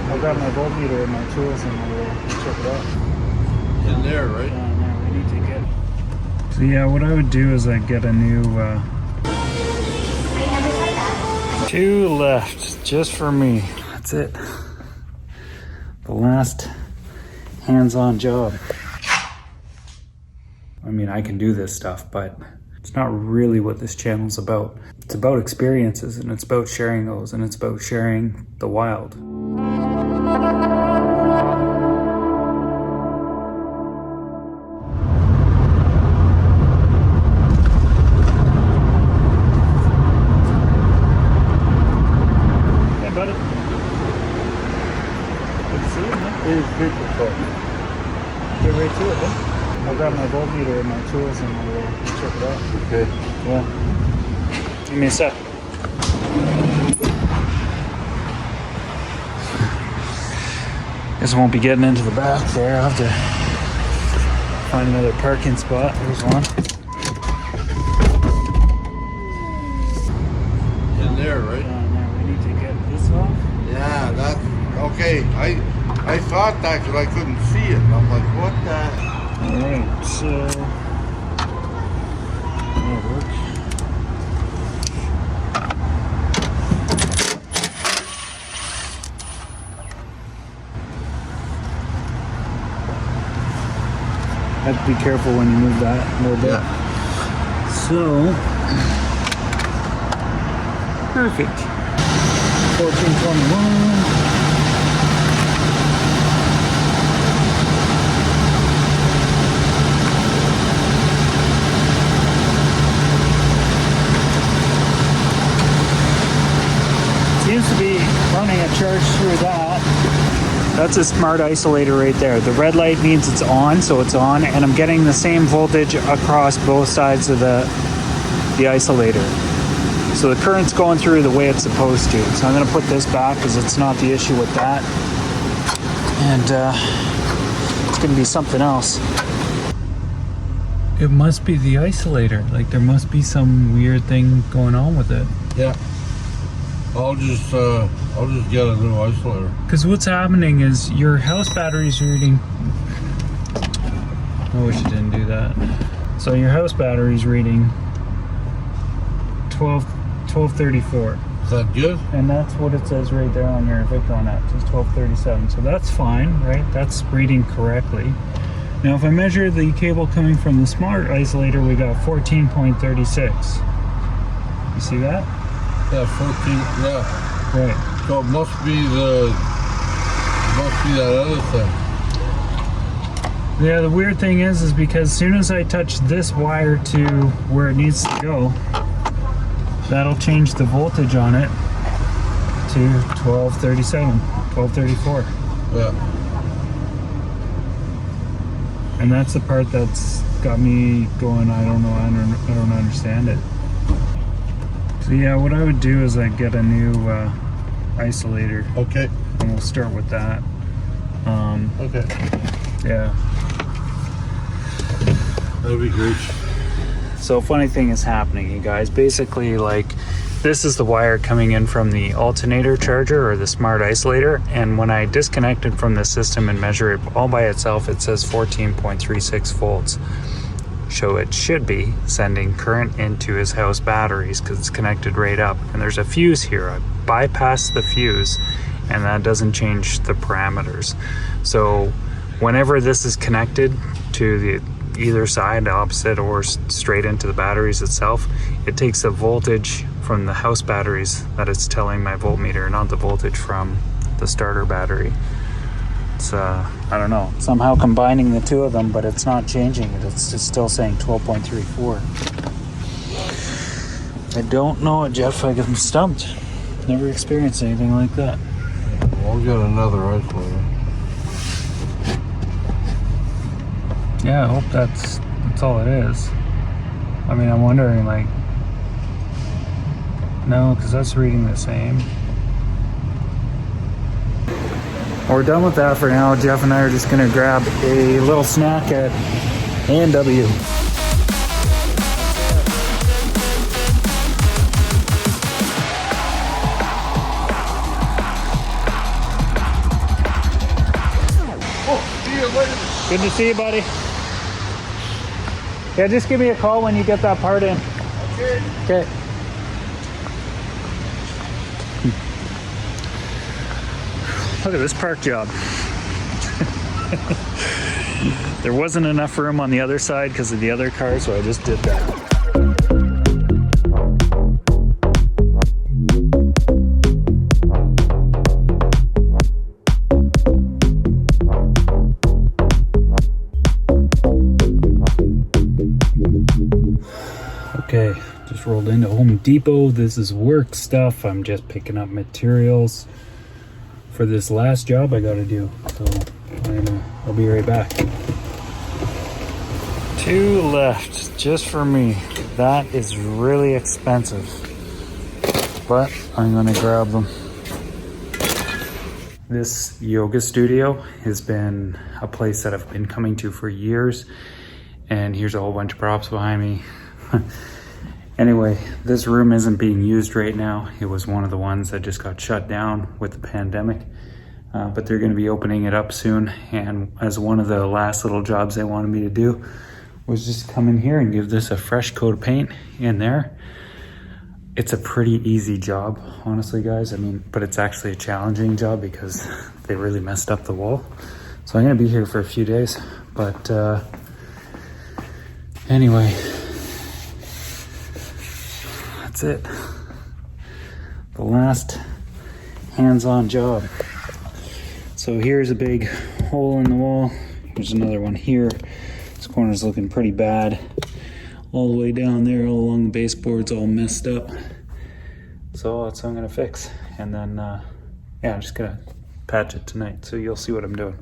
I'll grab my voltmeter and my tools and we'll check it out. In there, right? Yeah, we need to get... So yeah, what I would do is I'd get a new... 2 left, just for me. That's it. The last hands-on job. I mean, I can do this stuff, but it's not really what this channel's about. It's about experiences, and it's about sharing those, and it's about sharing the wild. Hey, buddy. Good to see you, man. It is good to talk. Get right to it, then. I'll grab my voltmeter and my tools and we'll check it out. Okay. Yeah. Give me a sec. Guess I won't be getting into the back there. I'll have to find another parking spot. There's one. In there, right? Now we need to get this off. Yeah, that's okay. I thought that because I couldn't see it. And I'm like, what the? Alright, so... That'll work. Have to be careful when you move that a little bit. Yeah. So, perfect. 1421. Seems to be running a charge through that. That's a smart isolator right there. The red light means it's on, so it's on, and I'm getting the same voltage across both sides of the isolator. So the current's going through the way it's supposed to. So I'm going to put this back because it's not the issue with that. And it's going to be something else. It must be the isolator. Like there must be some weird thing going on with it. Yeah. I'll just get a new isolator. Because what's happening is your house battery's reading... I wish it didn't do that. So your house battery's reading 1234. Is that good? And that's what it says right there on your Victron app. It says 1237. So that's fine, right? That's reading correctly. Now if I measure the cable coming from the smart isolator, we got 14.36. You see that? Yeah, 14. Yeah. Right. So it must be that other thing. Yeah, the weird thing is because as soon as I touch this wire to where it needs to go, that'll change the voltage on it to 1237, 1234. Yeah. And that's the part that's got me going, I don't understand it. So yeah, what I would do is I'd get a new isolator. Okay. And we'll start with that. Okay. Yeah. That'd be great. So funny thing is happening, you guys. Basically, like, this is the wire coming in from the alternator charger or the smart isolator, and when I disconnect it from the system and measure it all by itself, it says 14.36 volts. So it should be sending current into his house batteries because it's connected right up. And there's a fuse here. I bypass the fuse and that doesn't change the parameters. So whenever this is connected to the either side, opposite or straight into the batteries itself, it takes the voltage from the house batteries that it's telling my voltmeter, not the voltage from the starter battery. It's I don't know, somehow combining the two of them, but it's not changing it. It's just still saying 12.34. I don't know it, Jeff. I'm stumped. Never experienced anything like that. I'll get another isolator. Yeah, I hope that's all it is. I mean, I'm wondering, like, no, because that's reading the same. Well, we're done with that for now. Jeff and I are just going to grab a little snack at A&W. wait a minute. Good to see you, buddy. Yeah, just give me a call when you get that part in. Okay. Okay. Look at this park job. There wasn't enough room on the other side because of the other car, so I just did that. Okay, just rolled into Home Depot. This is work stuff. I'm just picking up materials for this last job I gotta do. So I'll be right back. 2 left just for me. That is really expensive, but I'm gonna grab them. This yoga studio has been a place that I've been coming to for years, and here's a whole bunch of props behind me. Anyway, this room isn't being used right now. It was one of the ones that just got shut down with the pandemic, but they're going to be opening it up soon. And as one of the last little jobs they wanted me to do was just come in here and give this a fresh coat of paint in there. It's a pretty easy job, honestly, guys. I mean, but it's actually a challenging job because they really messed up the wall. So I'm going to be here for a few days, but anyway, that's it. The last hands-on job. So here's a big hole in the wall. There's another one here. This corner's looking pretty bad. All the way down there, all along the baseboard's all messed up. So that's what I'm gonna fix. And then, yeah, I'm just gonna patch it tonight. So you'll see what I'm doing.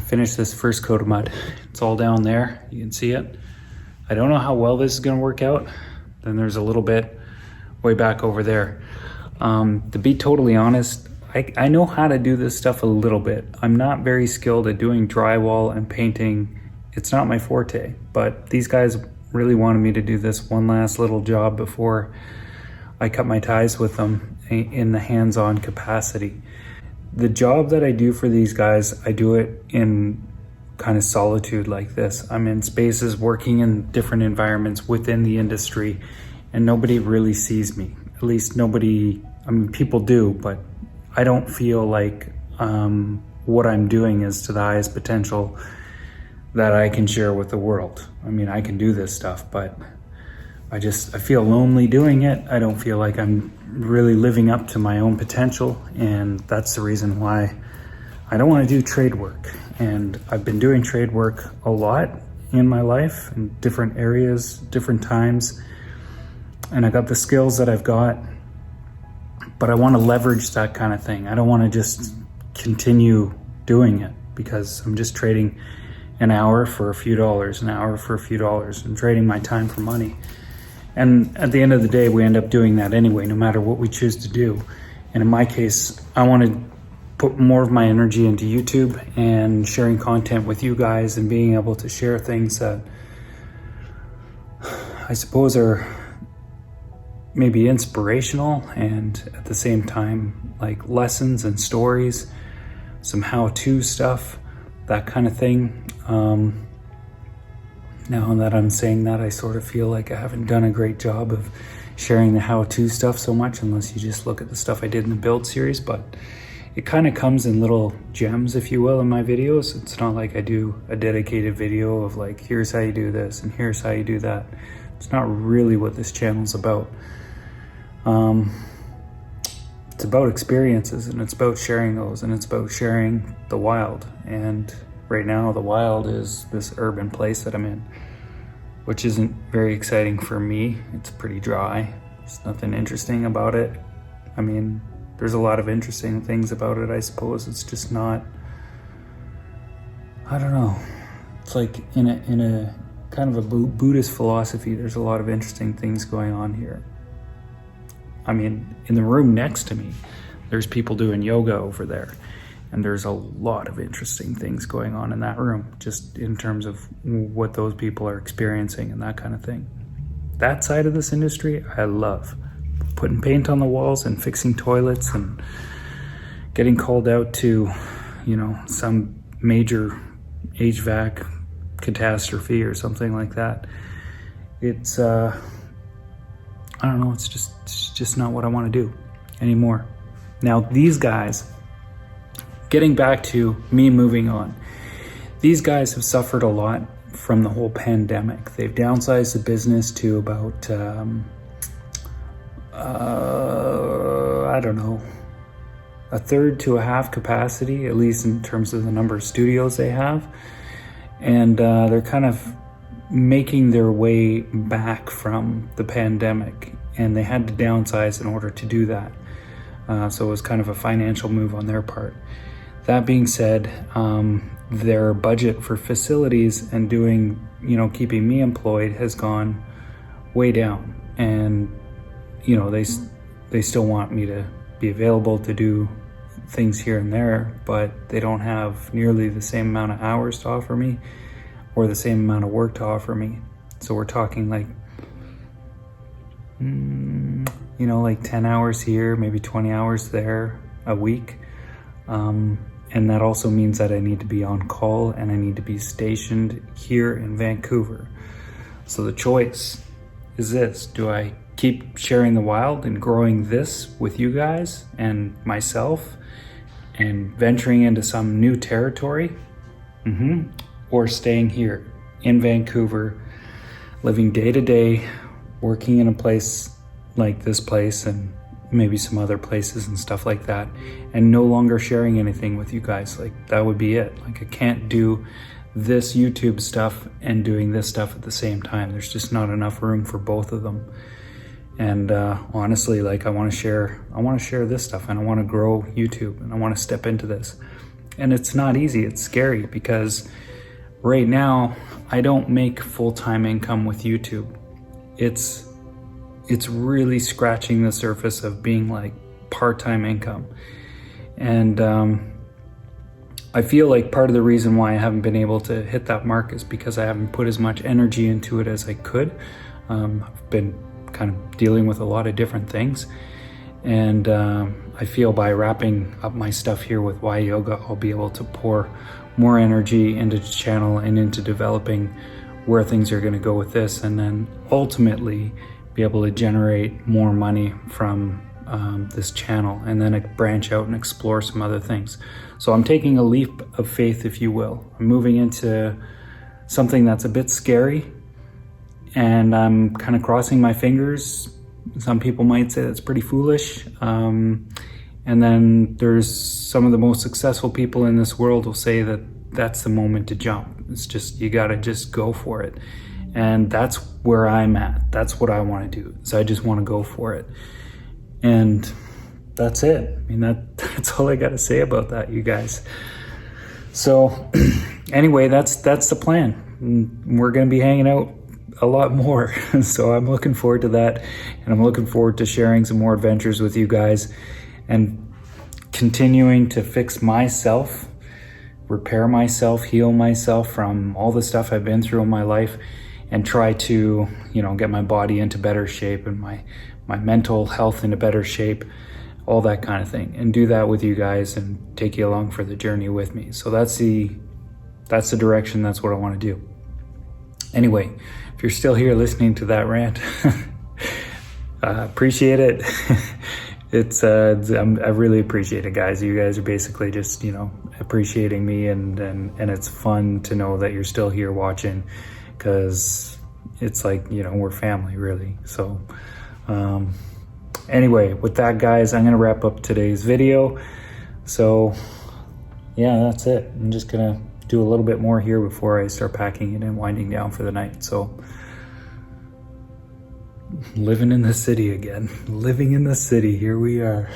Finish this first coat of mud. It's all down there. You can see it. I don't know how well this is going to work out. Then there's a little bit way back over there. To be totally honest, I know how to do this stuff a little bit. I'm not very skilled at doing drywall and painting. It's not my forte, but these guys really wanted me to do this one last little job before I cut my ties with them in the hands-on capacity. The job that I do for these guys, I do it in kind of solitude like this. I'm in spaces working in different environments within the industry, and nobody really sees me. At least nobody, I mean, people do, but I don't feel like what I'm doing is to the highest potential that I can share with the world. I mean, I can do this stuff, but I feel lonely doing it. I don't feel like I'm really living up to my own potential, and that's the reason why I don't want to do trade work. And I've been doing trade work a lot in my life in different areas, different times, and I got the skills that I've got, but I want to leverage that kind of thing. I don't want to just continue doing it because I'm just trading an hour for a few dollars, an hour for a few dollars, and trading my time for money. And at the end of the day, we end up doing that anyway, no matter what we choose to do. And in my case, I want to put more of my energy into YouTube and sharing content with you guys and being able to share things that I suppose are maybe inspirational and at the same time like lessons and stories, some how-to stuff, that kind of thing. Now that I'm saying that, I sort of feel like I haven't done a great job of sharing the how-to stuff so much, unless you just look at the stuff I did in the build series, but it kind of comes in little gems, if you will, in my videos. It's not like I do a dedicated video of like, here's how you do this and here's how you do that. It's not really what this channel's about. it's about experiences, and it's about sharing those, and it's about sharing the wild. And right now the wild is this urban place that I'm in, which isn't very exciting for me. It's pretty dry. There's nothing interesting about it. I mean, there's a lot of interesting things about it, I suppose. It's just not, I don't know. It's like in a kind of a Buddhist philosophy, there's a lot of interesting things going on here. I mean, in the room next to me, there's people doing yoga over there. And there's a lot of interesting things going on in that room, just in terms of what those people are experiencing and that kind of thing. That side of this industry, I love. Putting paint on the walls and fixing toilets and getting called out to, you know, some major HVAC catastrophe or something like that. It's, I don't know, it's just not what I want to do anymore. Now, these guys, getting back to me moving on, these guys have suffered a lot from the whole pandemic. They've downsized the business to about, I don't know, a third to a half capacity, at least in terms of the number of studios they have. And they're kind of making their way back from the pandemic, and they had to downsize in order to do that. So it was kind of a financial move on their part. That being said, their budget for facilities and doing, you know, keeping me employed has gone way down. And, you know, they still want me to be available to do things here and there, but they don't have nearly the same amount of hours to offer me or the same amount of work to offer me. So we're talking like, you know, like 10 hours here, maybe 20 hours there a week. And that also means that I need to be on call and I need to be stationed here in Vancouver. So the choice is this: do I keep sharing the wild and growing this with you guys and myself and venturing into some new territory? Or staying here in Vancouver, living day to day, working in a place like this place and maybe some other places and stuff like that, and no longer sharing anything with you guys. Like, that would be it. Like, I can't do this YouTube stuff and doing this stuff at the same time. There's just not enough room for both of them. And honestly, like, I want to share this stuff, and I want to grow YouTube, and I want to step into this. And it's not easy. It's scary because right now I don't make full-time income with YouTube. It's really scratching the surface of being like part-time income. And I feel like part of the reason why I haven't been able to hit that mark is because I haven't put as much energy into it as I could. I've been kind of dealing with a lot of different things. And I feel by wrapping up my stuff here with Y Yoga, I'll be able to pour more energy into the channel and into developing where things are going to go with this, and then ultimately be able to generate more money from this channel, and then branch out and explore some other things. So I'm taking a leap of faith, if you will. I'm moving into something that's a bit scary, and I'm kind of crossing my fingers. Some people might say that's pretty foolish. And then there's some of the most successful people in this world will say that that's the moment to jump. It's just, you gotta just go for it. And that's where I'm at. That's what I want to do. So I just want to go for it. And that's it. I mean, that's all I got to say about that, you guys. So anyway, that's the plan. We're going to be hanging out a lot more. So I'm looking forward to that. And I'm looking forward to sharing some more adventures with you guys and continuing to fix myself, repair myself, heal myself from all the stuff I've been through in my life, and try to, you know, get my body into better shape and my mental health into better shape, all that kind of thing, and do that with you guys and take you along for the journey with me. So that's the direction. That's what I want to do. Anyway, if you're still here listening to that rant, appreciate it. I really appreciate it, guys. You guys are basically just, you know, appreciating me, and it's fun to know that you're still here watching, because it's like, you know, we're family, really. So Anyway, with that, guys, I'm gonna wrap up today's video. So yeah, that's it. I'm just gonna do a little bit more here before I start packing it and winding down for the night. So living in the city again. Living in the city, here we are.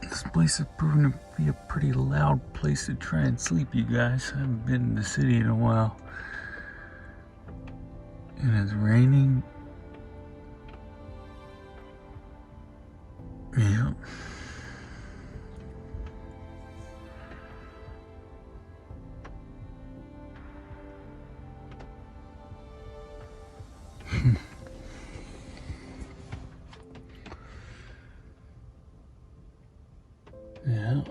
This place has proven to be a pretty loud place to try and sleep, you guys. I haven't been in the city in a while. And it's raining. Yeah. Yeah.